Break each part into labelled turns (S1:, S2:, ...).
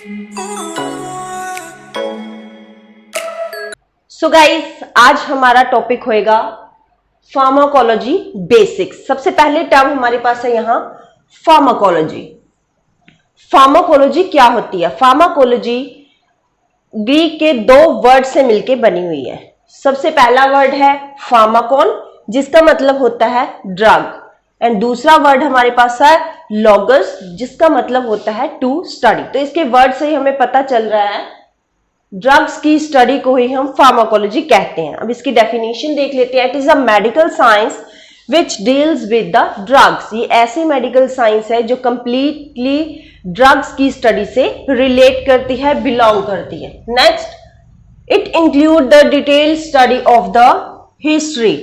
S1: So guys, आज हमारा topic होएगा फार्माकोलॉजी बेसिक्स। सबसे पहले टर्म हमारे पास है यहाँ फार्माकोलॉजी। फार्माकोलॉजी क्या होती है? फार्माकोलॉजी ग्रीक के दो वर्ड से मिलकर बनी हुई है। सबसे पहला वर्ड है फार्माकोन, जिसका मतलब होता है ड्रग, एंड दूसरा वर्ड हमारे पास है लॉगस, जिसका मतलब होता है टू स्टडी। तो इसके वर्ड से ही हमें पता चल रहा है ड्रग्स की स्टडी को ही हम फार्माकोलॉजी कहते हैं। अब इसकी डेफिनेशन देख लेते हैं। It is a medical science which deals with the drugs. ये ऐसी मेडिकल साइंस है जो कंप्लीटली ड्रग्स की स्टडी से रिलेट करती है, बिलोंग करती है। Next, it include the detail study of the history.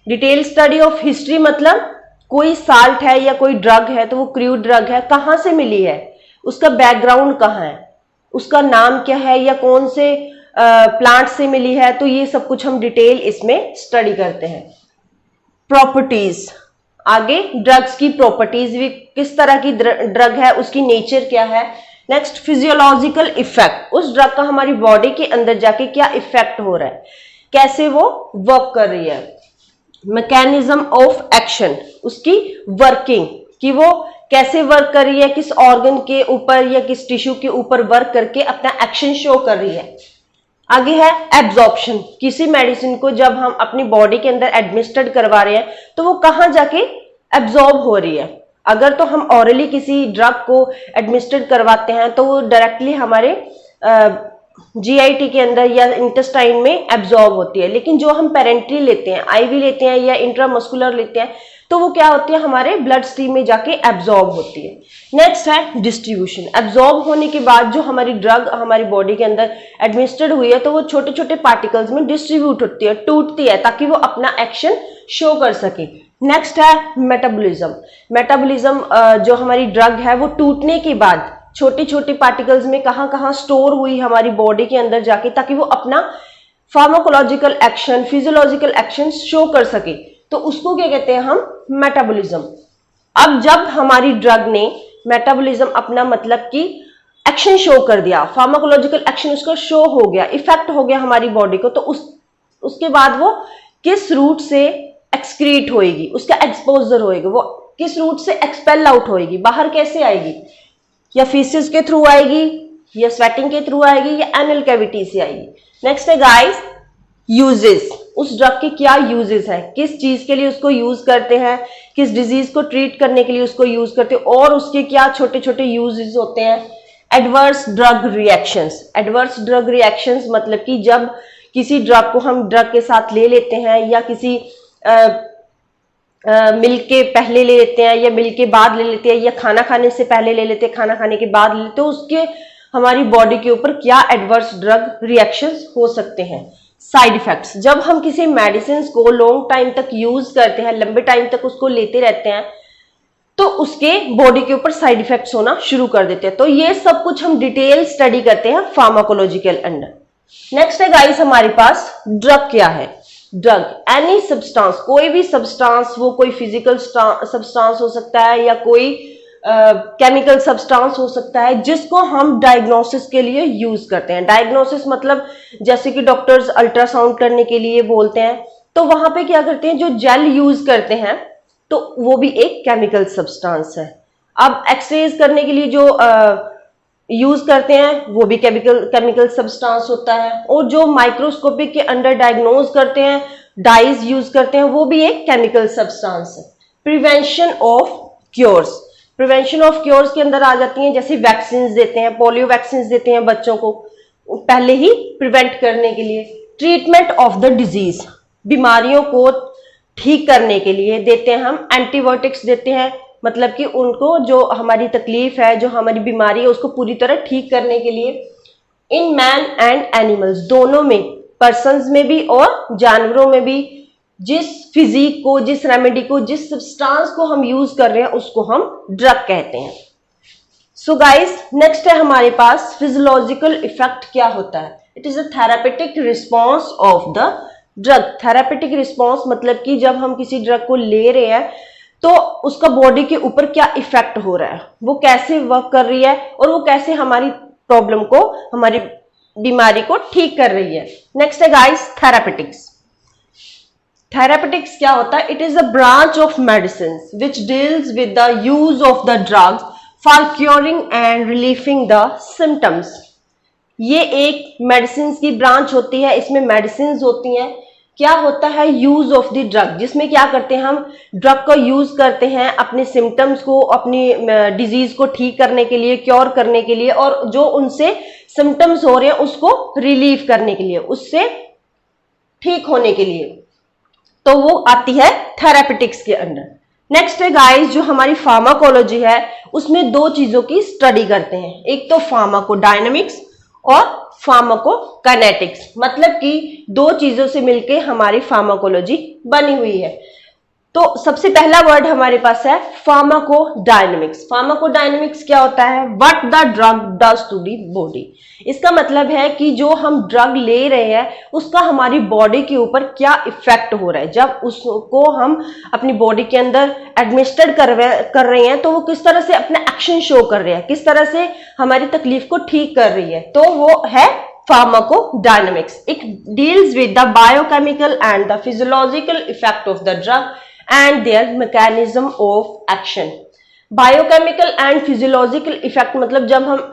S1: Detail study of history मतलब कोई साल्ट है या कोई ड्रग है तो वो क्रूड ड्रग है, कहाँ से मिली है, उसका बैकग्राउंड कहाँ है, उसका नाम क्या है, या कौन से प्लांट से मिली है, तो ये सब कुछ हम डिटेल इसमें स्टडी करते हैं। प्रॉपर्टीज, आगे ड्रग्स की प्रॉपर्टीज भी, किस तरह की ड्रग है, उसकी नेचर क्या है। नेक्स्ट, फिजियोलॉजिकल इफेक्ट, उस ड्रग का हमारी बॉडी के अंदर जाके क्या इफेक्ट हो रहा है, कैसे वो वर्क कर रही है। मैकेनिज्म ऑफ एक्शन, उसकी वर्किंग, कि वो कैसे वर्क कर रही है, किस ऑर्गन के ऊपर या किस टिश्यू के ऊपर वर्क करके अपना एक्शन शो कर रही है। आगे है एब्जॉर्प्शन, किसी मेडिसिन को जब हम अपनी बॉडी के अंदर एडमिनिस्ट्रेट करवा रहे हैं तो वो कहाँ जाके एब्जॉर्ब हो रही है। अगर तो हम ऑरली किसी ड्रग को एडमिनिस्ट्रेट करवाते हैं तो वो डायरेक्टली हमारे जीआईटी के अंदर या इंटेस्टाइन में एब्जॉर्ब होती है, लेकिन जो हम पेरेंटरी लेते हैं, आईवी लेते हैं या इंट्रामस्कुलर लेते हैं, तो वो क्या होती है, हमारे ब्लड स्ट्रीम में जाके एब्जॉर्ब होती है। नेक्स्ट है डिस्ट्रीब्यूशन। एब्जॉर्ब होने के बाद जो हमारी ड्रग हमारी बॉडी के अंदर एडमिनिस्ट्रेड हुई है तो वो छोटे छोटे पार्टिकल्स में डिस्ट्रीब्यूट होती है, टूटती है, ताकि वो अपना एक्शन शो कर सके। नेक्स्ट है मेटाबॉलिज्म। मेटाबॉलिज्म जो हमारी ड्रग है वो टूटने के बाद छोटे छोटे पार्टिकल्स में कहाँ कहाँ स्टोर हुई हमारी बॉडी के अंदर जाके, ताकि वो अपना pharmacological action, physiological action show कर सके, तो उसको क्या कहते हैं हम, मेटाबॉलिज्म। अब जब हमारी ड्रग ने मेटाबॉलिज्म अपना मतलब कि एक्शन शो कर दिया, फार्माकोलॉजिकल एक्शन उसका शो हो गया, इफेक्ट हो गया हमारी बॉडी को, तो उसके बाद वो किस रूट से एक्सक्रीट होएगी, उसका एक्सपोजर होएगा, वो किस रूट से एक्सपेल आउट होएगी, बाहर कैसे आएगी, या फीसिस के थ्रू आएगी, या स्वेटिंग के थ्रू आएगी, या एनल कैविटी से आएगी। नेक्स्ट है गाइस यूजेस, उस ड्रग के क्या यूजेस हैं, किस चीज के लिए उसको यूज करते हैं, किस डिजीज को ट्रीट करने के लिए उसको यूज करते हैं, और उसके क्या छोटे छोटे यूजेस होते हैं। Adverse drug reactions. Adverse drug reactions मतलब कि जब किसी ड्रग को हम ड्रग के साथ ले लेते हैं, या किसी मिल के पहले ले लेते हैं, या मिल के बाद ले लेते हैं, या खाना खाने से पहले ले लेते हैं, खाना खाने के बाद ले लेते हैं, तो उसके हमारी बॉडी के ऊपर क्या एडवर्स ड्रग रिएक्शंस हो सकते हैं। साइड इफेक्ट्स, जब हम किसी मेडिसिन को लॉन्ग टाइम तक यूज करते हैं, लंबे टाइम तक उसको लेते रहते हैं, तो उसके बॉडी के ऊपर साइड इफेक्ट्स होना शुरू कर देते हैं। तो ये सब कुछ हम डिटेल स्टडी करते हैं फार्माकोलॉजिकल अंडर। नेक्स्ट है गाइस हमारे पास ड्रग क्या है। ड्रग, एनी सब्सटेंस, कोई भी सब्सटेंस, वो कोई फिजिकल सब्सटेंस हो सकता है या कोई केमिकल सब्सटेंस हो सकता है, जिसको हम डायग्नोसिस के लिए यूज करते हैं। डायग्नोसिस मतलब जैसे कि डॉक्टर्स अल्ट्रासाउंड करने के लिए बोलते हैं, तो वहां पे क्या करते हैं, जो जेल यूज करते हैं तो वो भी एक केमिकल सब्सटेंस है। अब एक्सरेज करने के लिए जो यूज करते हैं वो भी केमिकल सब्सटेंस होता है, और जो माइक्रोस्कोपिक के अंडर डायग्नोज करते हैं, डाइज यूज करते हैं, वो भी एक केमिकल सब्सटेंस है। Prevention of cures, prevention of cures के अंदर आ जाती हैं, जैसे वैक्सीन देते हैं, पोलियो वैक्सीन देते हैं बच्चों को पहले ही प्रिवेंट करने के लिए। ट्रीटमेंट ऑफ द डिजीज, बीमारियों को ठीक करने के लिए देते हैं हम एंटीबायोटिक्स देते हैं, मतलब कि उनको जो हमारी तकलीफ है, जो हमारी बीमारी है, उसको पूरी तरह ठीक करने के लिए। इन मैन एंड एनिमल्स, दोनों में, पर्सन्स में भी और जानवरों में भी, जिस फिजिक को, जिस रेमेडी को, जिस सब्सटेंस को हम यूज कर रहे हैं उसको हम ड्रग कहते हैं। सो गाइस, नेक्स्ट है हमारे पास फिजियोलॉजिकल इफेक्ट क्या होता है। It is a therapeutic response of the drug. Therapeutic response मतलब कि जब हम किसी ड्रग को ले रहे हैं तो उसका बॉडी के ऊपर क्या इफेक्ट हो रहा है, वो कैसे वर्क कर रही है और वो कैसे हमारी प्रॉब्लम को, हमारी बीमारी को ठीक कर रही है। नेक्स्ट है गाइस थेरापेटिक्स। थेरापेटिक्स क्या होता है? It is a branch of medicine which deals with the use of the drugs for curing and relieving the symptoms. ये एक मेडिसिन की ब्रांच होती है, इसमें मेडिसिन होती हैं। क्या होता है? यूज ऑफ द ड्रग, जिसमें क्या करते हैं हम ड्रग का यूज करते हैं अपने सिम्टम्स को, अपनी डिजीज को ठीक करने के लिए, क्योर करने के लिए, और जो उनसे सिम्टम्स हो रहे हैं उसको रिलीव करने के लिए, उससे ठीक होने के लिए। तो वो आती है थेरापेटिक्स के अंडर। नेक्स्ट है गाइस, जो हमारी फार्माकोलॉजी है उसमें दो चीजों की स्टडी करते हैं, एक तो फार्माकोडायनामिक्स और फार्माकोकाइनेटिक्स, मतलब कि दो चीजों से मिलके हमारी फार्माकोलॉजी बनी हुई है। तो सबसे पहला वर्ड हमारे पास है फार्माकोडायनामिक्स। फार्माकोडायनामिक्स क्या होता है? What the drug does to the body. इसका मतलब है कि जो हम ड्रग ले रहे हैं उसका हमारी बॉडी के ऊपर क्या इफेक्ट हो रहा है। जब उसको हम अपनी बॉडी के अंदर एडमिनिस्टर कर रहे हैं तो वो किस तरह से अपना एक्शन शो कर रहे हैं, किस तरह से हमारी तकलीफ को ठीक कर रही है, तो वो है pharmacodynamics. It deals with the biochemical and the physiological effect of the drug and their mechanism of action। Biochemical and physiological effect मतलब जब हम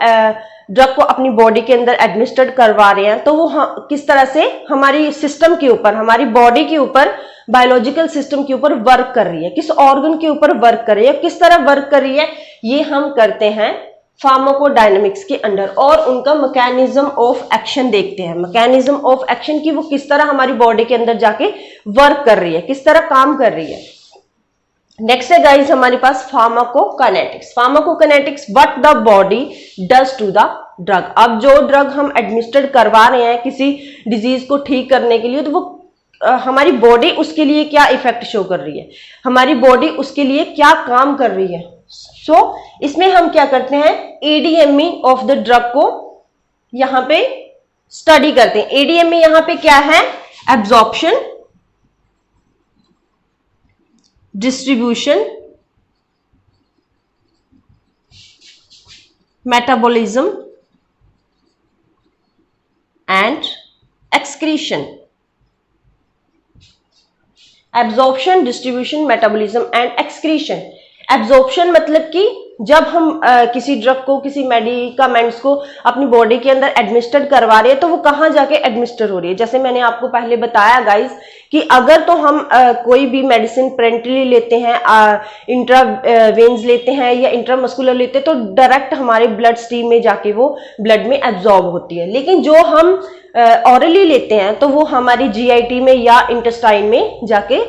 S1: ड्रग को अपनी बॉडी के अंदर एडमिनिस्टर करवा रहे हैं तो वो किस तरह से हमारी सिस्टम के ऊपर, हमारी बॉडी के ऊपर, बायोलॉजिकल सिस्टम के ऊपर वर्क कर रही है, किस ऑर्गन के ऊपर वर्क कर रही है, किस तरह वर्क कर रही है, ये हम करते हैं फार्माकोडायनामिक्स के अंडर। और उनका मैकेनिज्म ऑफ एक्शन देखते हैं, मैकेनिज्म ऑफ एक्शन की वो किस तरह हमारी बॉडी के अंदर जाके वर्क कर रही है, किस तरह काम कर रही है। नेक्स्ट है गाइस हमारे पास pharmacokinetics. Pharmacokinetics what the body does to the drug. अब जो ड्रग हम एडमिनिस्टर करवा रहे हैं किसी डिजीज को ठीक करने के लिए, तो वो हमारी बॉडी उसके लिए क्या इफेक्ट शो कर रही है, हमारी बॉडी उसके लिए क्या काम कर रही है। सो इसमें हम क्या करते हैं, एडीएमई ऑफ द ड्रग को यहां पे स्टडी करते हैं। एडीएमई यहां पे क्या है? Absorption, distribution, metabolism and excretion. Absorption, distribution, metabolism and excretion. Absorption मतलब कि जब हम किसी ड्रग को, किसी मेडिकामेंट्स को अपनी बॉडी के अंदर एडमिनिस्टर करवा रहे हैं तो वो कहाँ जाके एडमिनिस्टर हो रही है। जैसे मैंने आपको पहले बताया गाइस कि अगर तो हम कोई भी मेडिसिन पेरेंटली लेते हैं, इंट्रावेन्स लेते हैं या इंट्रामस्कुलर लेते हैं, तो डायरेक्ट हमारे ब्लड स्ट्रीम में जाके वो ब्लड में एब्जॉर्ब होती है। लेकिन जो हम ऑरली लेते हैं तो वो हमारी जीआईटी में या इंटेस्टाइन में जाके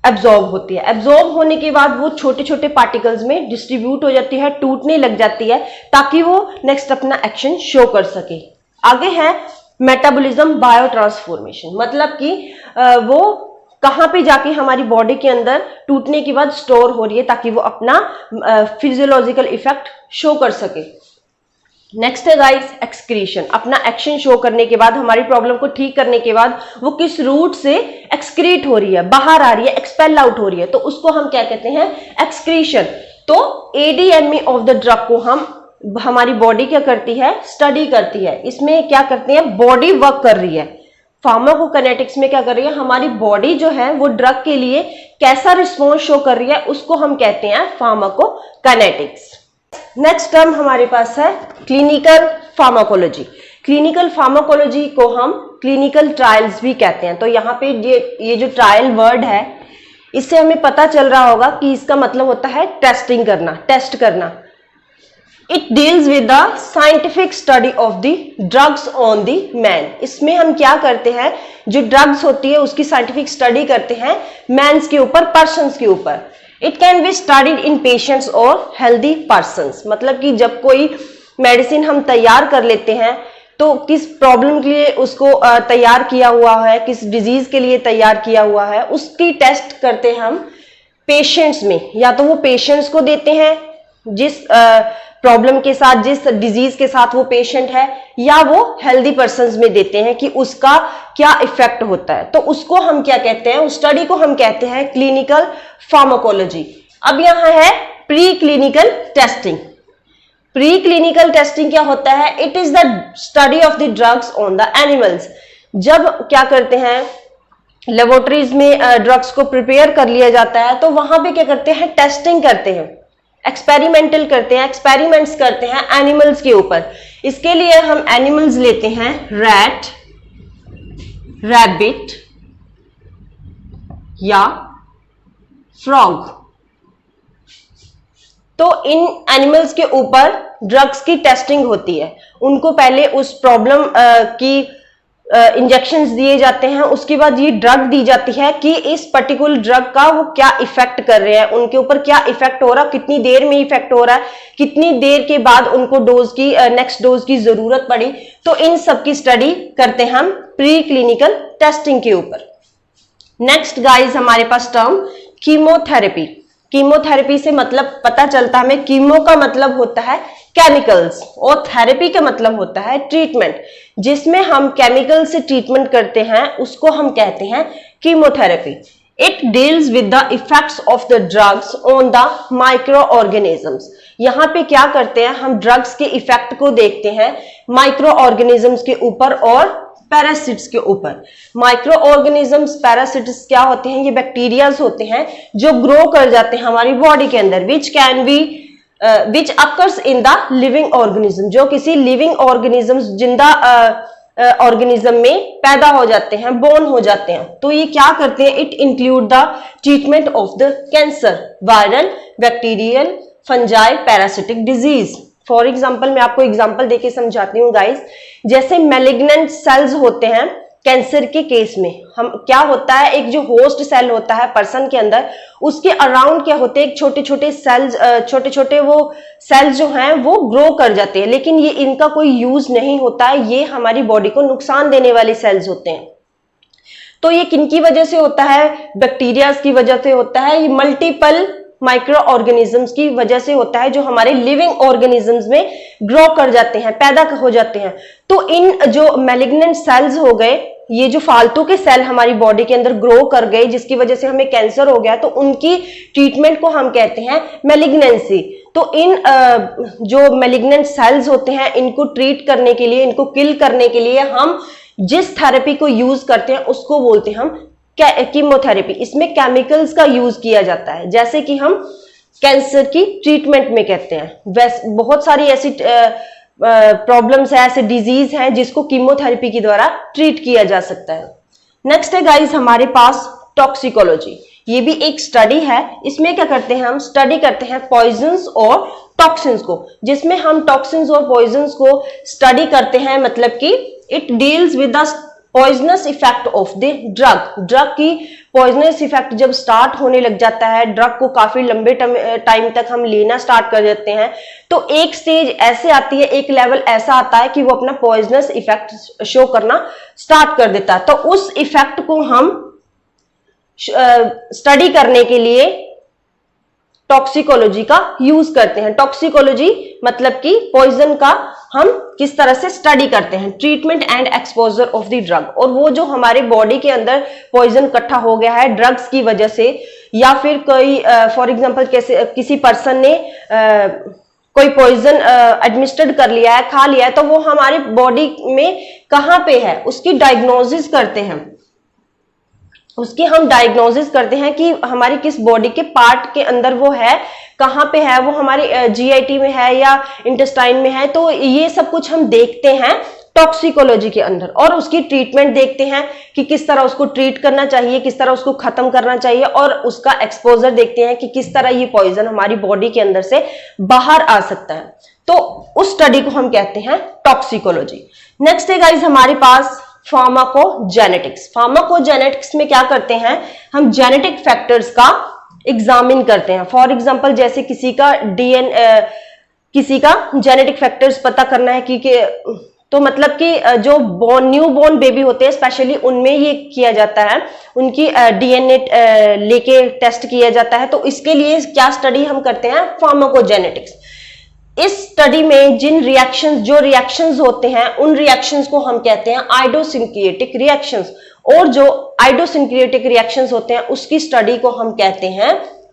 S1: एब्जॉर्ब होती है। एब्जॉर्ब होने के बाद वो छोटे छोटे पार्टिकल्स में डिस्ट्रीब्यूट हो जाती है, टूटने लग जाती है, ताकि वो नेक्स्ट अपना एक्शन शो कर सके। आगे है मेटाबॉलिज्म, बायो ट्रांसफॉर्मेशन, मतलब कि वो कहाँ पे जाके हमारी बॉडी के अंदर टूटने के बाद स्टोर हो रही है ताकि वो अपना फिजियोलॉजिकल इफेक्ट शो कर सके। नेक्स्ट है गाइस एक्सक्रीशन। अपना एक्शन शो करने के बाद, हमारी प्रॉब्लम को ठीक करने के बाद वो किस रूट से एक्सक्रीट हो रही है, बाहर आ रही है, एक्सपेल आउट हो रही है, तो उसको हम क्या कहते हैं? एक्सक्रीशन। तो एडीएमई ऑफ द ड्रग को हम, हमारी बॉडी क्या करती है? स्टडी करती है। इसमें क्या करते हैं? बॉडी वर्क कर रही है। फार्माकोकाइनेटिक्स में क्या कर रही है? हमारी बॉडी जो है वो ड्रग के लिए कैसा रिस्पॉन्स शो कर रही है, उसको हम कहते हैं फार्माकोकाइनेटिक्स। नेक्स्ट टर्म हमारे पास है क्लिनिकल फार्माकोलॉजी। क्लिनिकल फार्माकोलॉजी को हम क्लिनिकल ट्रायल्स भी कहते हैं। तो यहाँ पे ये जो ट्रायल वर्ड है, इससे हमें पता चल रहा होगा कि इसका मतलब होता है टेस्टिंग करना, टेस्ट करना। It deals with the scientific study of the drugs on the man. इसमें हम क्या करते हैं, जो ड्रग्स होती है उसकी साइंटिफिक स्टडी करते हैं मैन्स के ऊपर, पर्सन्स के ऊपर। It can be studied in patients और हेल्दी पर्सन्स, मतलब कि जब कोई मेडिसिन हम तैयार कर लेते हैं तो किस प्रॉब्लम के लिए उसको तैयार किया हुआ है, किस डिजीज के लिए तैयार किया हुआ है, उसकी टेस्ट करते हैं हम पेशेंट्स में। या तो वो पेशेंट्स को देते हैं जिस प्रॉब्लम के साथ, जिस डिजीज के साथ वो पेशेंट है, या वो हेल्दी पर्सन्स में देते हैं कि उसका क्या इफेक्ट होता है। तो उसको हम क्या कहते हैं, उस स्टडी को हम कहते हैं क्लिनिकल फार्माकोलॉजी। अब यहां है pre clinical testing. Pre clinical testing क्या होता है? It is the study of the drugs on the animals. जब क्या करते हैं, लेबोरेटरीज में ड्रग्स को प्रिपेयर कर लिया जाता है, तो वहां पे क्या करते हैं, टेस्टिंग करते हैं, एक्सपेरिमेंटल करते हैं, एक्सपेरिमेंट्स करते हैं एनिमल्स के ऊपर। इसके लिए हम एनिमल्स लेते हैं रैट, रैबिट या फ्रॉग। तो इन एनिमल्स के ऊपर ड्रग्स की टेस्टिंग होती है। उनको पहले उस प्रॉब्लम की इंजेक्शंस दिए जाते हैं, उसके बाद ये ड्रग दी जाती है कि इस पर्टिकुलर ड्रग का वो क्या इफेक्ट कर रहे हैं, उनके ऊपर क्या इफेक्ट हो रहा, कितनी देर में इफेक्ट हो रहा है, कितनी देर के बाद उनको डोज की नेक्स्ट डोज की जरूरत पड़ी। तो इन सब की स्टडी करते हैं हम प्री क्लिनिकल टेस्टिंग के ऊपर। नेक्स्ट गाइस हमारे पास टर्म कीमोथेरेपी। कीमोथेरेपी से मतलब पता चलता है हमें, कीमो का मतलब होता है केमिकल्स और थेरेपी का मतलब होता है ट्रीटमेंट। जिसमें हम केमिकल से ट्रीटमेंट करते हैं उसको हम कहते हैं chemotherapy. It deals with the effects of the drugs on the micro organisms. यहाँ पे क्या करते हैं, हम ड्रग्स के इफेक्ट को देखते हैं माइक्रो ऑर्गेनिजम्स के ऊपर और पैरासिट्स के ऊपर। माइक्रो ऑर्गेनिजम्स, पैरासिट्स क्या होते हैं, ये बैक्टीरियाज होते हैं जो ग्रो कर जाते हैं हमारी बॉडी के अंदर, which occurs in the living organism, जो किसी लिविंग ऑर्गेनिज्म, जिंदा ऑर्गेनिज्म में पैदा हो जाते हैं, बोर्न हो जाते हैं। तो ये क्या करते हैं, it include the treatment of the cancer, viral, bacterial, fungi, parasitic disease. For example मैं आपको एग्जाम्पल देके समझाती हूँ गाइस। जैसे मैलिग्नेंट सेल्स होते हैं कैंसर के केस में, हम क्या होता है, एक जो होस्ट सेल होता है पर्सन के अंदर, उसके अराउंड क्या होते हैं, छोटे छोटे सेल्स, छोटे छोटे वो सेल्स जो हैं वो ग्रो कर जाते हैं, लेकिन ये इनका कोई यूज नहीं होता है, ये हमारी बॉडी को नुकसान देने वाले सेल्स होते हैं। तो ये किनकी वजह से होता है, बैक्टीरिया की वजह से होता है, ये मल्टीपल माइक्रो ऑर्गेनिजम्स की वजह से होता है जो हमारे लिविंग ऑर्गेनिजम्स में ग्रो कर जाते हैं, पैदा हो जाते हैं। तो इन जो मैलिग्नेंट सेल्स हो गए, ये जो फालतू के सेल हमारी बॉडी के अंदर ग्रो कर गए जिसकी वजह से हमें कैंसर हो गया, तो उनकी ट्रीटमेंट को हम कहते हैं मैलिग्नेंसी। तो इन जो मैलिग्नेंट सेल्स होते हैं इनको ट्रीट करने के लिए, इनको किल करने के लिए हम जिस थेरेपी को यूज करते हैं उसको बोलते हैं हम कीमोथेरेपी। इसमें केमिकल्स का यूज किया जाता है, जैसे कि हम कैंसर की ट्रीटमेंट में कहते हैं। वैसे बहुत सारी ऐसी प्रॉब्लम्स है, ऐसे डिजीज हैं जिसको कीमोथेरेपी के द्वारा ट्रीट किया जा सकता है। नेक्स्ट है गाइस हमारे पास टॉक्सिकोलॉजी। ये भी एक स्टडी है। इसमें क्या करते हैं, हम स्टडी करते हैं पॉइजन्स और टॉक्सिन्स को, जिसमें हम टॉक्सिन्स और पॉइजन्स को स्टडी करते हैं। मतलब कि it deals with the poisonous effect of the drug. Drug की पॉइजनस इफेक्ट जब स्टार्ट होने लग जाता है, ड्रग को काफी लंबे टाइम तक हम लेना स्टार्ट कर देते हैं, तो एक स्टेज ऐसे आती है, एक लेवल ऐसा आता है कि वो अपना पॉइजनस इफेक्ट शो करना स्टार्ट कर देता है। तो उस इफेक्ट को हम स्टडी करने के लिए टॉक्सिकोलॉजी का यूज करते हैं। टॉक्सिकोलॉजी मतलब कि पॉइजन का हम किस तरह से स्टडी करते हैं, treatment and exposure of the drug. और वो जो हमारे बॉडी के अंदर पॉइजन इकट्ठा हो गया है ड्रग्स की वजह से, या फिर कोई फॉर एग्जांपल किसी पर्सन ने कोई पॉइजन एडमिनिस्ट्रेट कर लिया है, खा लिया है, तो वो हमारी बॉडी में कहाँ पे है उसकी डायग्नोसिस करते हैं। उसकी हम डायग्नोसिस करते हैं कि हमारी किस बॉडी के पार्ट के अंदर वो है, कहाँ पे है, वो हमारी जीआईटी में है या इंटेस्टाइन में है। तो ये सब कुछ हम देखते हैं टॉक्सिकोलॉजी के अंदर, और उसकी ट्रीटमेंट देखते हैं कि किस तरह उसको ट्रीट करना चाहिए, किस तरह उसको खत्म करना चाहिए, और उसका एक्सपोजर देखते हैं कि किस तरह ये पॉइजन हमारी बॉडी के अंदर से बाहर आ सकता है। तो उस स्टडी को हम कहते हैं टॉक्सिकोलॉजी। नेक्स्ट है गाइस हमारे पास फार्माकोजेनेटिक्स। फार्माकोजेनेटिक्स में क्या करते हैं, हम जेनेटिक फैक्टर्स का एग्जामिन करते हैं। फॉर एग्जांपल जैसे किसी का जेनेटिक फैक्टर्स पता करना है कि तो मतलब कि जो न्यू बॉर्न बेबी होते हैं स्पेशली उनमें ये किया जाता है, उनकी डीएनए लेके टेस्ट किया जाता है। तो इसके लिए क्या स्टडी हम करते हैं, फार्माकोजेनेटिक्स। इस स्टडी में जो रिएक्शंस होते हैं उन रिएक्शंस को हम कहते हैं आइडोसिंक्रिएटिक रिएक्शंस, और जो आइडोसिंक्रिएटिक रिएक्शंस होते हैं उसकी स्टडी को हम कहते हैं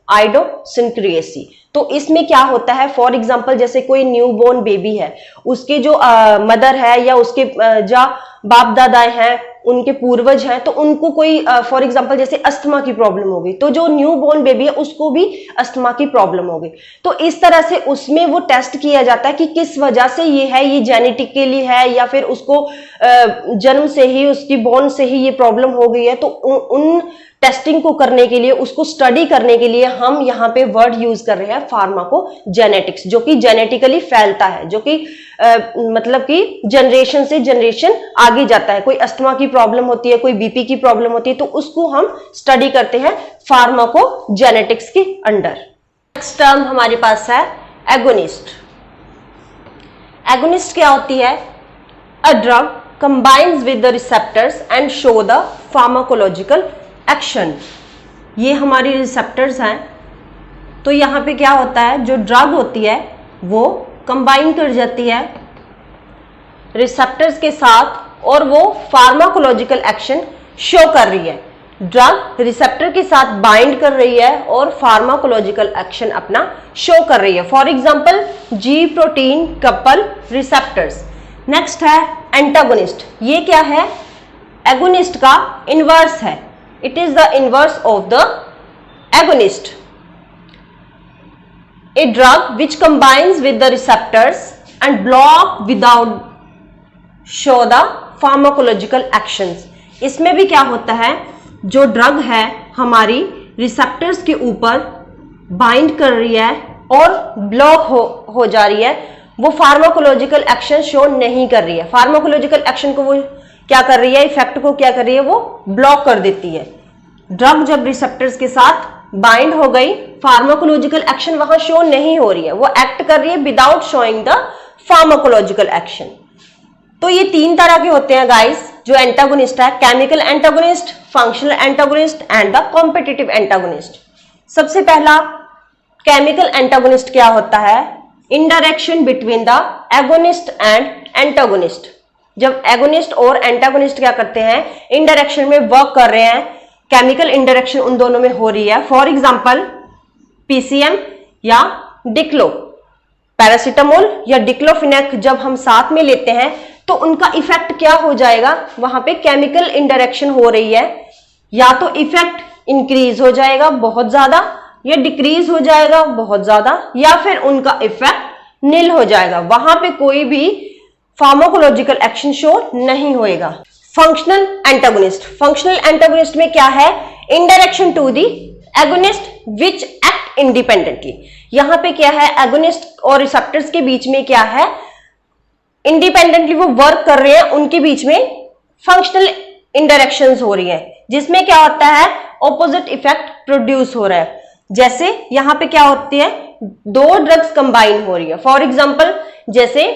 S1: आइडोसिनक्रिएसी। तो इसमें क्या होता है, फॉर एग्जांपल जैसे कोई न्यूबॉर्न बेबी है, उसके जो मदर है या उसके जो बाप दादाएं हैं, उनके पूर्वज हैं, तो उनको कोई फॉर एग्जांपल जैसे अस्थमा की प्रॉब्लम होगी, तो जो न्यूबॉर्न बेबी है उसको भी अस्थमा की प्रॉब्लम होगी। तो इस तरह से उसमें वो टेस्ट किया जाता है कि किस वजह से ये है, ये जेनेटिकली है या फिर उसको जन्म से ही, उसकी बोर्न से ही ये प्रॉब्लम हो गई है। तो उन टेस्टिंग को करने के लिए, उसको स्टडी करने के लिए हम यहाँ पे वर्ड यूज कर रहे हैं फार्माकोजेनेटिक्स, जो कि जेनेटिकली फैलता है, जो कि मतलब कि जनरेशन से जनरेशन आगे जाता है। कोई अस्थमा की प्रॉब्लम होती है, कोई बीपी की प्रॉब्लम होती है, तो उसको हम स्टडी करते हैं फार्माकोजेनेटिक्स के अंडर। नेक्स्ट टर्म हमारे पास है एगोनिस्ट। एगोनिस्ट क्या होती है? A drug combines with the receptors and show the pharmacological action। ये हमारी रिसेप्टर्स हैं। तो यहाँ पे क्या होता है, जो ड्रग होती है वो कंबाइन कर जाती है रिसेप्टर्स के साथ और वो फार्माकोलॉजिकल एक्शन शो कर रही है। ड्रग रिसेप्टर के साथ बाइंड कर रही है और फार्माकोलॉजिकल एक्शन अपना शो कर रही है। For example ji protein couple receptors. Next है एंटागोनिस्ट। ये क्या है? एगोनिस्ट का इनवर्स है। It is the inverse of the agonist. A drug which combines with the receptors and block without show the pharmacological actions। इसमें भी क्या होता है, जो ड्रग है हमारी रिसेप्टर्स के ऊपर बाइंड कर रही है और ब्लॉक हो जा रही है, वो फार्माकोलॉजिकल एक्शन शो नहीं कर रही है। फार्माकोलॉजिकल एक्शन को वो क्या कर रही है, इफेक्ट को क्या कर रही है, वो ब्लॉक कर देती है। ड्रग जब रिसेप्टर्स के साथ बाइंड हो गई, फार्माकोलॉजिकल एक्शन वहां शो नहीं हो रही है, वो एक्ट कर रही है without showing the pharmacological action. तो ये तीन तरह के होते हैं गाइस जो एंटागोनिस्ट है, chemical antagonist, functional antagonist and the competitive antagonist. सबसे पहला केमिकल एंटागोनिस्ट क्या होता है? Interaction between the agonist and antagonist. जब एगोनिस्ट और एंटागोनिस्ट क्या करते हैं, इंटरैक्शन में वर्क कर रहे हैं, केमिकल इंटरेक्शन उन दोनों में हो रही है। फॉर एग्जांपल पीसीएम या डिक्लो, पैरासीटामोल या डिक्लोफिनेक जब हम साथ में लेते हैं तो उनका इफेक्ट क्या हो जाएगा, वहां पे केमिकल इंटरेक्शन हो रही है, या तो इफेक्ट इंक्रीज हो जाएगा बहुत ज्यादा या डिक्रीज हो जाएगा बहुत ज्यादा, या फिर उनका इफेक्ट नील हो जाएगा, वहां पे कोई भी फार्माकोलॉजिकल एक्शन शो नहीं होएगा। Functional antagonist. फंक्शनल एंटागोनिस्ट में क्या है? Interaction to the agonist which act independently. यहां पे क्या है, एगोनिस्ट और रिसेप्टर्स के बीच में क्या है, इंडिपेंडेंटली वो वर्क कर रहे हैं, उनके बीच में फंक्शनल इंटरेक्शंस हो रही है, जिसमें क्या होता है, ऑपोजिट इफेक्ट प्रोड्यूस हो रहा है। जैसे यहां पे क्या होती है, दो ड्रग्स कंबाइन हो रही है। फॉर एग्जांपल जैसे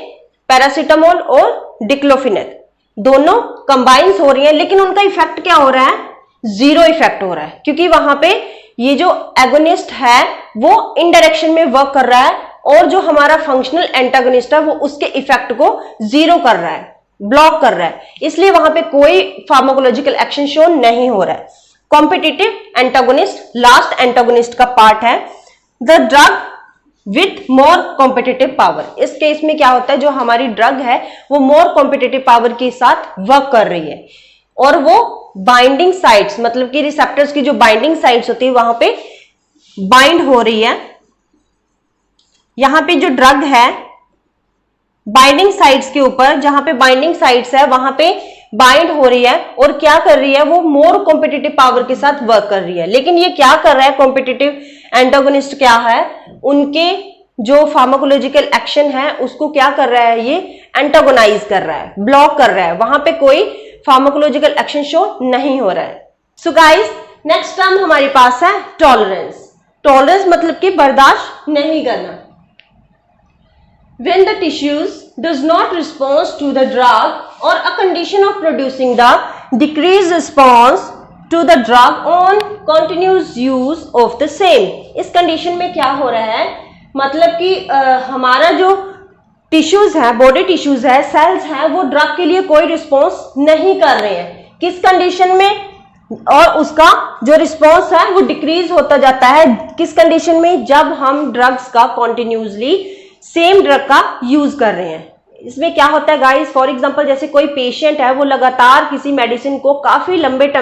S1: पैरासीटामोल और डिक्लोफिनेक, दोनों कंबाइंस हो रही है, लेकिन उनका इफेक्ट क्या हो रहा है, जीरो इफेक्ट हो रहा है, क्योंकि वहां पे ये जो एगोनिस्ट है वो इनडायरेक्शन में वर्क कर रहा है और जो हमारा फंक्शनल एंटागोनिस्ट है वो उसके इफेक्ट को जीरो कर रहा है, ब्लॉक कर रहा है, इसलिए वहां पे कोई फार्माकोलॉजिकल एक्शन शो नहीं हो रहा है। कॉम्पिटिटिव एंटागोनिस्ट लास्ट एंटागोनिस्ट का पार्ट है। The drug with more competitive power. इस केस में क्या होता है, जो हमारी ड्रग है वो मोर कॉम्पिटिटिव पावर के साथ वर्क कर रही है और वो बाइंडिंग साइट्स, मतलब कि रिसेप्टर्स की जो बाइंडिंग साइट्स होती है वहां पे बाइंड हो रही है। यहां पे जो ड्रग है बाइंडिंग साइट्स के ऊपर, जहां पे बाइंडिंग साइट्स है वहां पे बाइंड हो रही है और क्या कर रही है, वो मोर कॉम्पिटिटिव पावर के साथ वर्क कर रही है। लेकिन ये क्या कर रहा है, कॉम्पिटिटिव एंटागोनिस्ट क्या है, उनके जो फार्माकोलॉजिकल एक्शन है उसको क्या कर रहा है, ये एंटागोनाइज कर रहा है, ब्लॉक कर रहा है, वहां पे कोई फार्माकोलॉजिकल एक्शन शो नहीं हो रहा है। सो गाइस, नेक्स्ट टर्म हमारे पास है टॉलरेंस। टॉलरेंस मतलब कि बर्दाश्त नहीं करना। When the tissues does not respond to the drug or a condition of producing the decreased response to the drug on continuous use of the same। इस condition में क्या हो रहा है, मतलब कि हमारा जो टिश्यूज है, बॉडी टिश्यूज है, सेल्स है, वो ड्रग के लिए कोई रिस्पॉन्स नहीं कर रहे हैं। किस कंडीशन में, और उसका जो रिस्पॉन्स है वो डिक्रीज होता जाता है। किस कंडीशन में? जब हम ड्रग्स का कॉन्टिन्यूसली सेम ड्रग का यूज कर रहे हैं। इसमें क्या होता है गाइस, फॉर एग्जांपल जैसे कोई पेशेंट है वो लगातार किसी मेडिसिन को काफी लंबे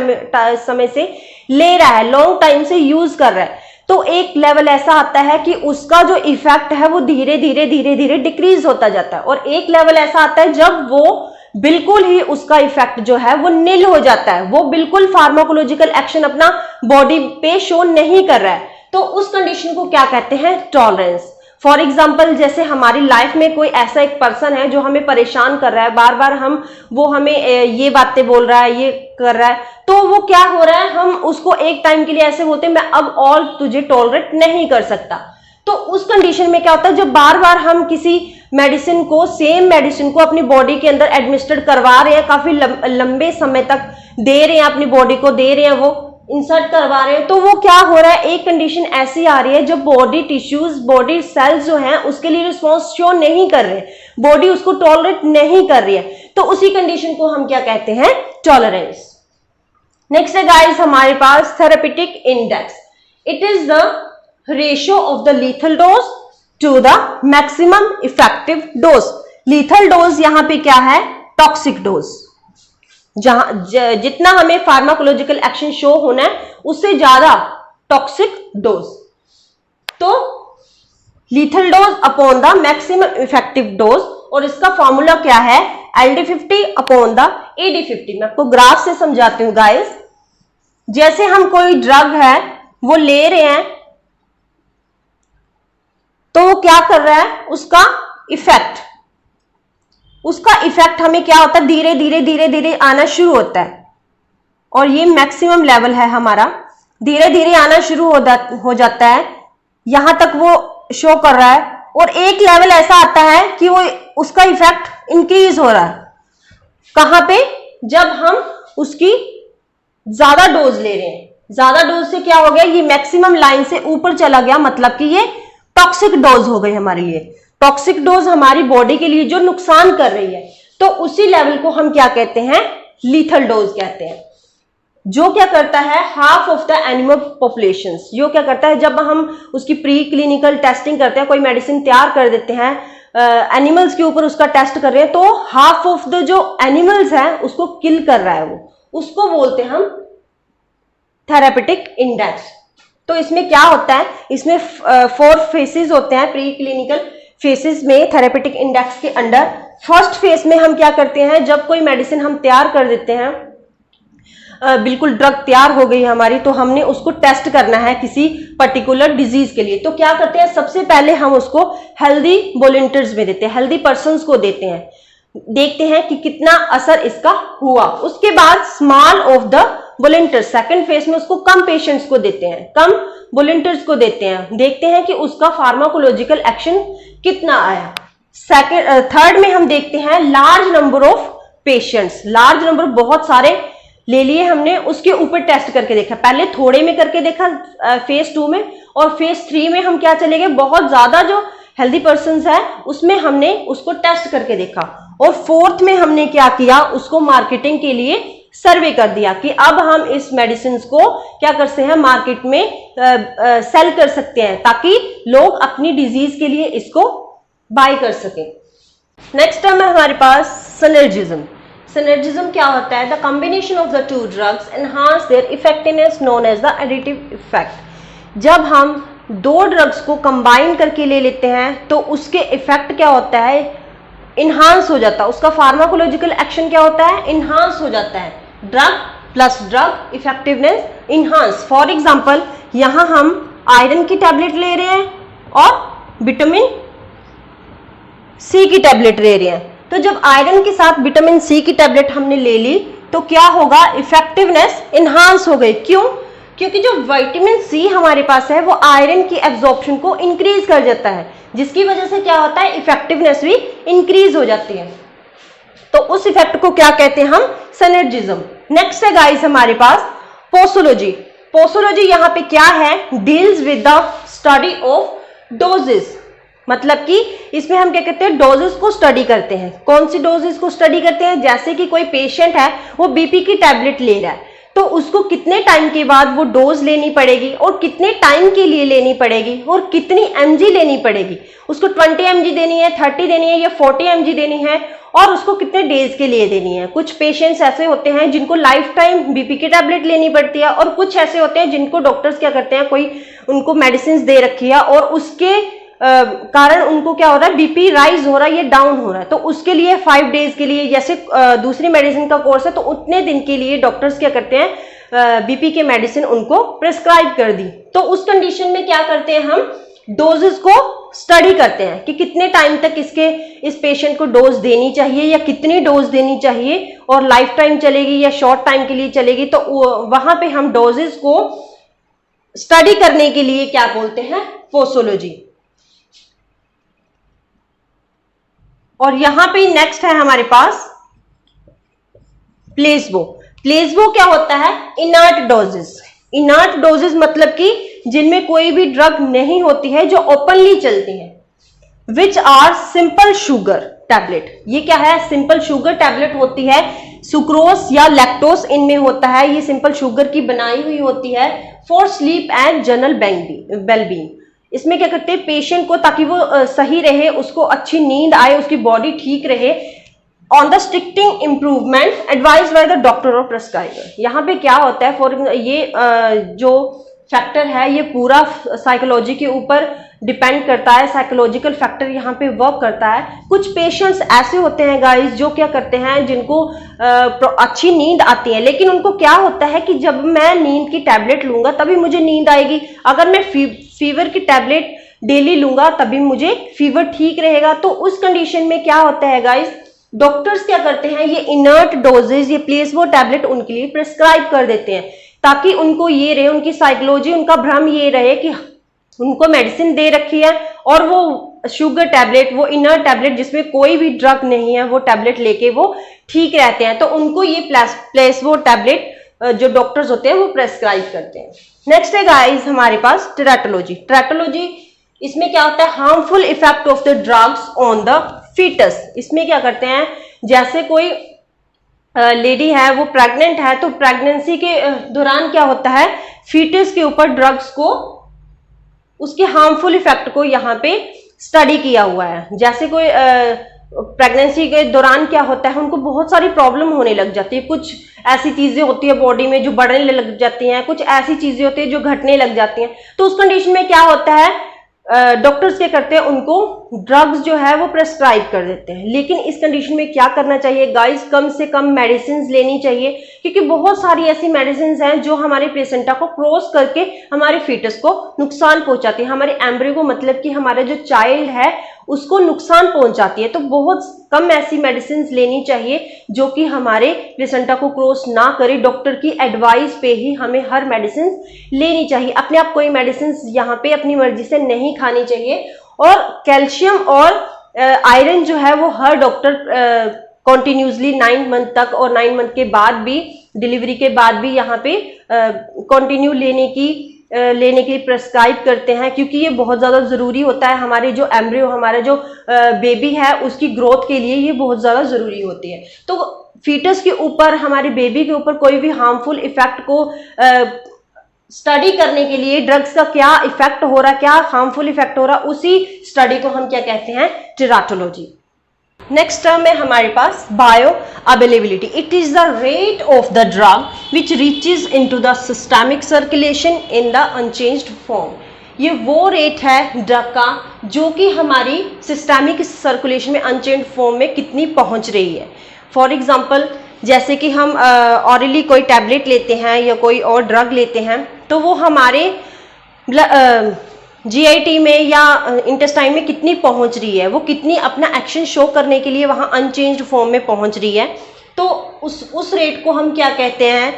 S1: समय से ले रहा है, लॉन्ग टाइम से यूज कर रहा है, तो एक लेवल ऐसा आता है कि उसका जो इफेक्ट है वो धीरे धीरे डिक्रीज होता जाता है, और एक लेवल ऐसा आता है जब वो बिल्कुल ही उसका इफेक्ट जो है वो निल हो जाता है, वो बिल्कुल फार्माकोलॉजिकल एक्शन अपना बॉडी पे शो नहीं कर रहा है। तो उस कंडीशन को क्या कहते हैं? टॉलरेंस। फॉर एग्जाम्पल जैसे हमारी लाइफ में कोई ऐसा एक पर्सन है जो हमें परेशान कर रहा है, बार बार वो हमें ये बातें बोल रहा है, ये कर रहा है, तो वो क्या हो रहा है, हम उसको एक टाइम के लिए ऐसे बोलते हैं मैं अब और तुझे टॉलरेट नहीं कर सकता। तो उस कंडीशन में क्या होता है, जब बार बार हम किसी मेडिसिन को, सेम मेडिसिन को अपनी बॉडी के अंदर एडमिनिस्टर करवा रहे हैं, काफी लंबे समय तक दे रहे हैं, अपनी बॉडी को दे रहे हैं, वो इंसर्ट करवा रहे हैं, तो वो क्या हो रहा है, एक कंडीशन ऐसी आ रही है जब बॉडी टिश्यूज, बॉडी सेल्स जो हैं उसके लिए रिस्पॉन्स शो नहीं कर रहे, बॉडी उसको टॉलरेट नहीं कर रही है, तो उसी कंडीशन को हम क्या कहते हैं? टॉलरेंस। नेक्स्ट है गाइस हमारे पास therapeutic index. It is the ratio of the lethal dose to the maximum effective dose. Lethal dose यहां पे क्या है? Toxic dose. जहां जितना हमें फार्माकोलॉजिकल एक्शन शो होना है उससे ज्यादा टॉक्सिक डोज, तो lethal dose upon the maximum effective dose, और इसका फॉर्मूला क्या है? LD50 upon the AD50। मैं आपको ग्राफ से समझाती हूं गाइस। जैसे हम कोई ड्रग है वो ले रहे हैं, तो वो क्या कर रहा है, उसका इफेक्ट हमें क्या होता है, धीरे धीरे आना शुरू होता है, और ये मैक्सिमम लेवल है हमारा, धीरे धीरे आना शुरू हो जाता है, यहां तक वो शो कर रहा है, और एक लेवल ऐसा आता है कि वो उसका इफेक्ट इंक्रीज हो रहा है। कहां पे? जब हम उसकी ज्यादा डोज ले रहे हैं, ज्यादा डोज से क्या हो गया, ये मैक्सिमम लाइन से ऊपर चला गया, मतलब कि ये टॉक्सिक डोज हो गई हमारे लिए, टॉक्सिक डोज हमारी बॉडी के लिए जो नुकसान कर रही है, तो उसी लेवल को हम क्या कहते हैं? लीथल डोज कहते हैं। जो क्या करता है, half of the animal populations, जो क्या करता है, जब हम उसकी प्री क्लिनिकल टेस्टिंग करते हैं, कोई मेडिसिन तैयार कर देते हैं, एनिमल्स के ऊपर उसका टेस्ट कर रहे हैं, तो हाफ ऑफ द जो एनिमल्स है उसको किल कर रहा है, वो उसको बोलते हैं हम थेरेपेटिक इंडेक्स। तो इसमें क्या होता है, इसमें 4 फेसेस होते हैं प्री क्लिनिकल फेसेस में थेरेपेटिक इंडेक्स के अंडर। फर्स्ट फेज में हम क्या करते हैं, जब कोई मेडिसिन हम तैयार कर देते हैं, बिल्कुल ड्रग तैयार हो गई हमारी, तो हमने उसको टेस्ट करना है किसी पर्टिकुलर डिजीज के लिए, तो क्या करते हैं, सबसे पहले हम उसको हेल्दी वॉलंटियर्स में देते हैं, हेल्दी पर्संस को देते हैं, देखते हैं कि कितना असर इसका हुआ। उसके बाद small of the volunteers, second phase में उसको कम पेशेंट्स को देते हैं, कम वॉलंटियर्स को देते हैं, देखते हैं कि उसका फार्माकोलॉजिकल एक्शन कितना आया। थर्ड में हम देखते हैं large number of patients, large number, बहुत सारे ले लिए हमने, उसके ऊपर टेस्ट करके देखा, पहले थोड़े में करके देखा फेज 2 में, और फेज 3 में हम क्या चले गए, बहुत ज्यादा जो हेल्दी पर्संस है उसमें हमने उसको टेस्ट करके देखा, और फोर्थ में हमने क्या किया, उसको मार्केटिंग के लिए सर्वे कर दिया कि अब हम इस मेडिसिन को क्या कर सकते हैं, मार्केट में सेल कर सकते हैं, ताकि लोग अपनी डिजीज के लिए इसको बाय कर सकें। नेक्स्ट टर्म है हमारे पास सिनर्जिज्म। सिनर्जिज्म क्या होता है, the combination of the 2 drugs enhance their effectiveness known as the additive effect. जब हम 2 ड्रग्स को कंबाइन करके ले लेते हैं तो उसके इफेक्ट क्या होता है, इनहांस हो जाता है, उसका फार्माकोलॉजिकल एक्शन क्या होता है, इनहांस हो जाता है, drug plus drug effectiveness enhance. For example यहां हम आयरन की टैबलेट ले रहे हैं और विटामिन सी की टैबलेट ले रहे हैं, तो जब आयरन के साथ विटामिन सी की टैबलेट हमने ले ली तो क्या होगा, इफेक्टिवनेस इनहांस हो गई। क्यों? क्योंकि जो विटामिन सी हमारे पास है वो आयरन की एब्जॉर्प्शन को इंक्रीज कर जाता है, जिसकी वजह से क्या होता है, इफेक्टिवनेस भी इंक्रीज हो जाती है। तो उस इफेक्ट को क्या कहते हैं हम, सिनर्जिज्म। नेक्स्ट है गाइस हमारे पास पोसोलॉजी। पोसोलॉजी यहाँ पे क्या है, deals with the study of doses, मतलब कि इसमें हम क्या कहते हैं, डोजेस को स्टडी करते हैं। कौन सी डोजेस को स्टडी करते हैं, जैसे कि कोई पेशेंट है वो बीपी की टैबलेट ले रहा है, तो उसको कितने टाइम के बाद वो डोज लेनी पड़ेगी और कितने टाइम के लिए लेनी पड़ेगी और कितनी mg लेनी पड़ेगी, उसको 20 mg देनी है, 30 देनी है या 40 mg देनी है, और उसको कितने डेज के लिए देनी है। कुछ पेशेंट्स ऐसे होते हैं जिनको लाइफ टाइम बीपी की टैबलेट लेनी पड़ती है, और कुछ ऐसे होते हैं जिनको डॉक्टर्स क्या करते हैं, कोई उनको मेडिसिन दे रखी है और उसके कारण उनको क्या हो रहा है, बीपी राइज हो रहा है या डाउन हो रहा है, तो उसके लिए 5 डेज के लिए, जैसे दूसरी मेडिसिन का कोर्स है तो उतने दिन के लिए डॉक्टर्स क्या करते हैं, बीपी के मेडिसिन उनको प्रिस्क्राइब कर दी। तो उस कंडीशन में क्या करते हैं, हम डोजेस को स्टडी करते हैं कि कितने टाइम तक इस पेशेंट को डोज देनी चाहिए या कितनी डोज देनी चाहिए, और लाइफ टाइम चलेगी या शॉर्ट टाइम के लिए चलेगी। तो वहां पे हम डोजेस को स्टडी करने के लिए क्या बोलते हैं, पोसोलॉजी। और यहां पे नेक्स्ट है हमारे पास प्लेसबो। प्लेसबो क्या होता है, इनर्ट डोजेस। इनर्ट डोजेस मतलब कि जिनमें कोई भी ड्रग नहीं होती है, जो ओपनली चलती है, which are simple sugar tablet. ये क्या है, सिंपल शुगर टैबलेट होती है, सुक्रोज या लैक्टोज इनमें होता है, ये सिंपल शुगर की बनाई हुई होती है, for sleep and general wellbeing. इसमें क्या करते हैं, पेशेंट को ताकि वो सही रहे, उसको अच्छी नींद आए, उसकी बॉडी ठीक रहे, on the strictly improvement advised by the doctor और प्रेस्क्राइबर। यहाँ पे क्या होता है, फॉर ये जो फैक्टर है ये पूरा साइकोलॉजी के ऊपर डिपेंड करता है, साइकोलॉजिकल फैक्टर यहाँ पे वर्क करता है। कुछ पेशेंट्स ऐसे होते हैं गाइस जो क्या करते हैं, जिनको अच्छी नींद आती है, लेकिन उनको क्या होता है कि जब मैं नींद की टैबलेट लूंगा तभी मुझे नींद आएगी, अगर मैं फीवर की टैबलेट डेली लूंगा तभी मुझे फीवर ठीक रहेगा। तो उस कंडीशन में क्या होता है गाइस, डॉक्टर्स क्या करते हैं, ये इनर्ट डोजेज, ये प्लेसबो टैबलेट उनके लिए प्रिस्क्राइब कर देते हैं, ताकि उनको ये रहे, उनकी साइकोलॉजी, उनका भ्रम ये रहे कि उनको मेडिसिन दे रखी है और वो शुगर टैबलेट, वो इनर्ट टैबलेट जिसमें कोई भी ड्रग नहीं है, वो टैबलेट लेके वो ठीक रहते हैं। तो उनको ये प्लेसबो टैबलेट जो डॉक्टर्स होते हैं वो प्रेस्क्राइब करते हैं। नेक्स्ट है गाइस हमारे पास टेराटोलॉजी। टेराटोलॉजी इसमें क्या होता है, harmful effect of the drugs on the foetus. इसमें क्या करते हैं, जैसे कोई लेडी है वो प्रेग्नेंट है, तो प्रेगनेंसी के दौरान क्या होता है, फीटस के ऊपर ड्रग्स को, उसके हार्मफुल इफेक्ट को यहाँ पे स्टडी किया हुआ है। जैसे कोई प्रेगनेंसी के दौरान क्या होता है, उनको बहुत सारी प्रॉब्लम होने लग जाती है, कुछ ऐसी चीजें होती है बॉडी में जो बढ़ने लग जाती हैं, कुछ ऐसी चीजें होती है जो घटने लग जाती हैं। तो उस कंडीशन में क्या होता है, डॉक्टर्स क्या करते हैं, उनको ड्रग्स जो है वो प्रेस्क्राइब कर देते हैं। लेकिन इस कंडीशन में क्या करना चाहिए गाइस, कम से कम मेडिसिन लेनी चाहिए, क्योंकि बहुत सारी ऐसी मेडिसिन हैं जो हमारे प्लेसेंटा को क्रॉस करके हमारे फीटस को नुकसान पहुंचाती है, हमारे एम्ब्रियो को, मतलब कि हमारा जो चाइल्ड है उसको नुकसान पहुंचाती है। तो बहुत कम ऐसी मेडिसिन लेनी चाहिए जो कि हमारे प्लेसेंटा को क्रॉस ना करे। डॉक्टर की एडवाइस पे ही हमें हर मेडिसिन लेनी चाहिए, अपने आप कोई मेडिसिन यहाँ पे अपनी मर्जी से नहीं खानी चाहिए। और कैल्शियम और आयरन जो है वो हर डॉक्टर कॉन्टिन्यूसली 9 मंथ तक और 9 मंथ के बाद भी, डिलीवरी के बाद भी यहाँ पे कंटिन्यू लेने के लिए प्रेस्क्राइब करते हैं, क्योंकि ये बहुत ज़्यादा ज़रूरी होता है। हमारे जो एम्ब्रियो, हमारा जो बेबी है उसकी ग्रोथ के लिए ये बहुत ज़्यादा ज़रूरी होती है। तो फीटस के ऊपर, हमारे बेबी के ऊपर कोई भी हार्मफुल इफेक्ट को स्टडी करने के लिए, ड्रग्स का क्या इफेक्ट हो रहा है, क्या हार्मफुल इफेक्ट हो रहा है, उसी स्टडी को हम क्या कहते हैं, टेराटोलॉजी। नेक्स्ट टर्म है हमारे पास bioavailability. It is the rate of the drug which reaches into the systemic circulation in the unchanged form. ये वो रेट है ड्रग का जो कि हमारी सिस्टमिक सर्कुलेशन में अनचेंज्ड फॉर्म में कितनी पहुंच रही है। फॉर एग्जाम्पल, जैसे कि हम ऑरली कोई टैबलेट लेते हैं या कोई और ड्रग लेते हैं, तो वो हमारे जीआईटी में या इंटेस्टाइन में कितनी पहुंच रही है, वो कितनी अपना एक्शन शो करने के लिए वहां अनचेंज्ड फॉर्म में पहुंच रही है। तो उस रेट को हम क्या कहते हैं,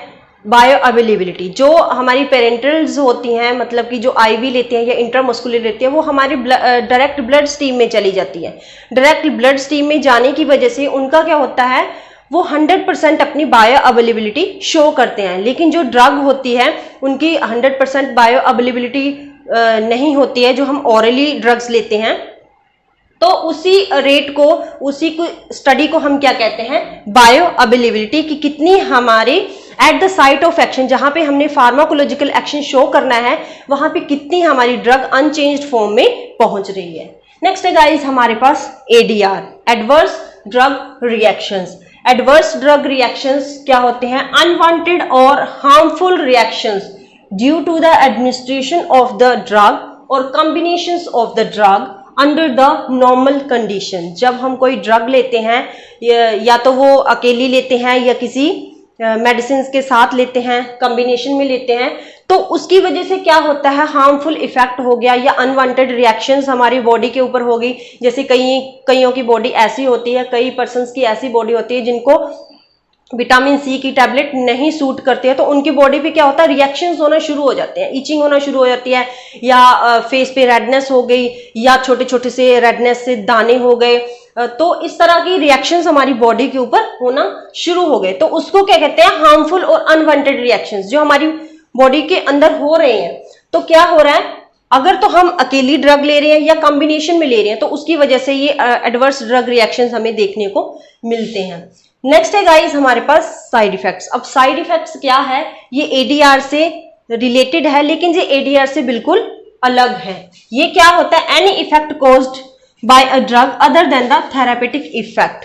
S1: बायो अवेलेबिलिटी। जो हमारी पेरेंटल्स होती हैं, मतलब कि जो आईवी लेते हैं या इंट्रामस्कुलर लेते हैं, वो हमारी डायरेक्ट ब्लड स्ट्रीम में चली जाती है। डायरेक्ट ब्लड स्ट्रीम में जाने की वजह से उनका क्या होता है, वो 100% अपनी बायो अवेलेबिलिटी शो करते हैं। लेकिन जो ड्रग होती है उनकी 100% बायो अवेलेबिलिटी नहीं होती है, जो हम ऑरली ड्रग्स लेते हैं। तो उसी रेट को, उसी को स्टडी को हम क्या कहते हैं, बायो अवेलेबिलिटी, कि कितनी हमारे at the site of action, जहां पे हमने फार्माकोलॉजिकल एक्शन शो करना है, वहां पे कितनी हमारी ड्रग अनचेंज्ड फॉर्म में पहुंच रही है। नेक्स्ट है गाइस हमारे पास ADR, adverse drug reactions. Adverse drug reactions क्या होते हैं? अनवांटेड और harmful reactions due to the administration of the drug और combinations of the drug under the normal condition. जब हम कोई ड्रग लेते हैं, या तो वो अकेली लेते हैं या किसी मेडिसिन के साथ लेते हैं, कॉम्बिनेशन में लेते हैं, तो उसकी वजह से क्या होता है? हार्मफुल इफेक्ट हो गया या अनवांटेड रिएक्शंस हमारी बॉडी के ऊपर हो गई। जैसे कईयों की बॉडी ऐसी होती है, कई पर्सन्स की ऐसी बॉडी होती है जिनको विटामिन सी की टैबलेट नहीं सूट करती है, तो उनकी बॉडी पे क्या होता है? रिएक्शंस होना शुरू हो जाते हैं, इचिंग होना शुरू हो जाती है, या फेस पे रेडनेस हो गई, या छोटे छोटे से रेडनेस से दाने हो गए। तो इस तरह की रिएक्शंस हमारी बॉडी के ऊपर होना शुरू हो गए, तो उसको क्या कहते हैं? हार्मफुल और अनवांटेड रिएक्शंस जो हमारी बॉडी के अंदर हो रहे हैं। तो क्या हो रहा है? अगर तो हम अकेली ड्रग ले रहे हैं या कॉम्बिनेशन में ले रहे हैं, तो उसकी वजह से ये एडवर्स ड्रग रिएक्शंस हमें देखने को मिलते हैं। नेक्स्ट है गाइस हमारे पास साइड इफेक्ट्स। अब साइड इफेक्ट्स क्या है? ये एडीआर से रिलेटेड है, लेकिन ये एडीआर से बिल्कुल अलग है। ये क्या होता है? Any effect caused by a drug other than the therapeutic effect.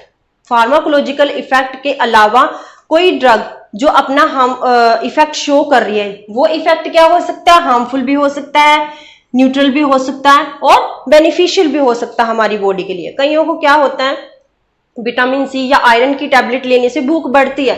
S1: Pharmacological effect के अलावा कोई ड्रग जो अपना इफेक्ट शो कर रही है, वो इफेक्ट क्या हो सकता है? हार्मफुल भी हो सकता है, न्यूट्रल भी हो सकता है, और बेनिफिशियल भी हो सकता है हमारी बॉडी के लिए। कईयों को क्या होता है? विटामिन सी या आयरन की टैबलेट लेने से भूख बढ़ती है,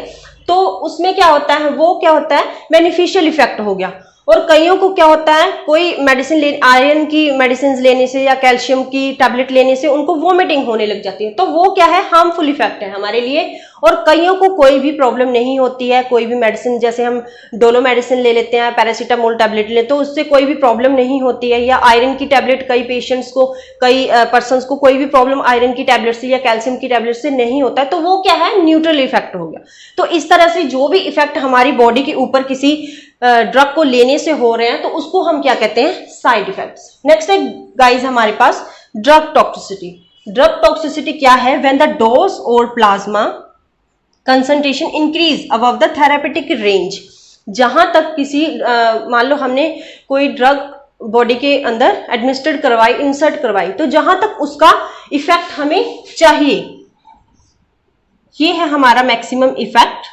S1: तो उसमें क्या होता है? वो क्या होता है? बेनिफिशियल इफेक्ट हो गया। और कईयों को क्या होता है? कोई मेडिसिन आयरन की मेडिसिन लेने से या कैल्शियम की टैबलेट लेने से उनको वोमिटिंग होने लग जाती है, तो वो क्या है? हार्मफुल इफेक्ट है हमारे लिए। और कईयों को कोई भी प्रॉब्लम नहीं होती है, कोई भी मेडिसिन, जैसे हम डोलो मेडिसिन ले लेते हैं, पैरासीटामोल टैबलेट ले, तो उससे कोई भी प्रॉब्लम नहीं होती है। या आयरन की टैबलेट कई पेशेंट्स को, कई पर्सन्स को कोई भी प्रॉब्लम आयरन की टैबलेट से या कैल्शियम की टैबलेट से नहीं होता है, तो वो क्या है? न्यूट्रल इफेक्ट हो गया। तो इस तरह से जो भी इफेक्ट हमारी बॉडी के ऊपर किसी ड्रग को लेने से हो रहे हैं, तो उसको हम क्या कहते हैं? Side effects. नेक्स्ट है गाइज हमारे पास ड्रग टॉक्सिसिटी। ड्रग टॉक्सिसिटी क्या है? व्हेन द डोज और plasma concentration increase above the therapeutic range. जहां तक किसी मान लो हमने कोई ड्रग बॉडी के अंदर एडमिनिस्ट्रेट करवाई, इंसर्ट करवाई, तो जहां तक उसका इफेक्ट हमें चाहिए, ये है हमारा मैक्सिमम इफेक्ट,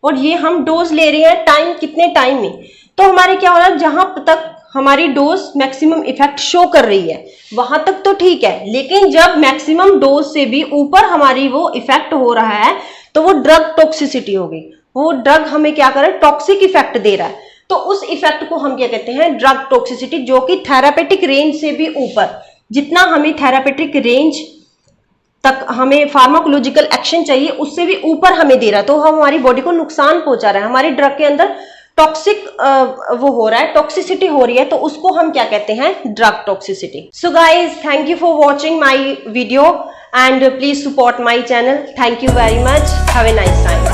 S1: और ये हम डोज ले रहे हैं टाइम, कितने टाइम में, तो हमारे क्या हो रहा है? जहां तक हमारी डोज मैक्सिमम इफेक्ट शो कर रही है वहां तक तो ठीक है, लेकिन जब मैक्सिमम डोज से भी ऊपर हमारी वो इफेक्ट हो रहा है, तो वो ड्रग टॉक्सिसिटी हो गई। वो ड्रग हमें क्या कर रहा है? टॉक्सिक इफेक्ट दे रहा है, तो उस इफेक्ट को हम क्या कहते हैं? ड्रग टॉक्सिसिटी, जो कि थेरापेटिक रेंज से भी ऊपर, जितना हमें थेरापेटिक रेंज तक हमें फार्माकोलॉजिकल एक्शन चाहिए उससे भी ऊपर हमें दे रहा है, तो हम हमारी बॉडी को नुकसान पहुंचा रहा है, हमारी ड्रग के अंदर टॉक्सिक वो हो रहा है, टॉक्सिसिटी हो रही है, तो उसको हम क्या कहते हैं? Drug toxicity. So guys, thank you for watching my video and please support my channel. Thank you very much. Have a nice time.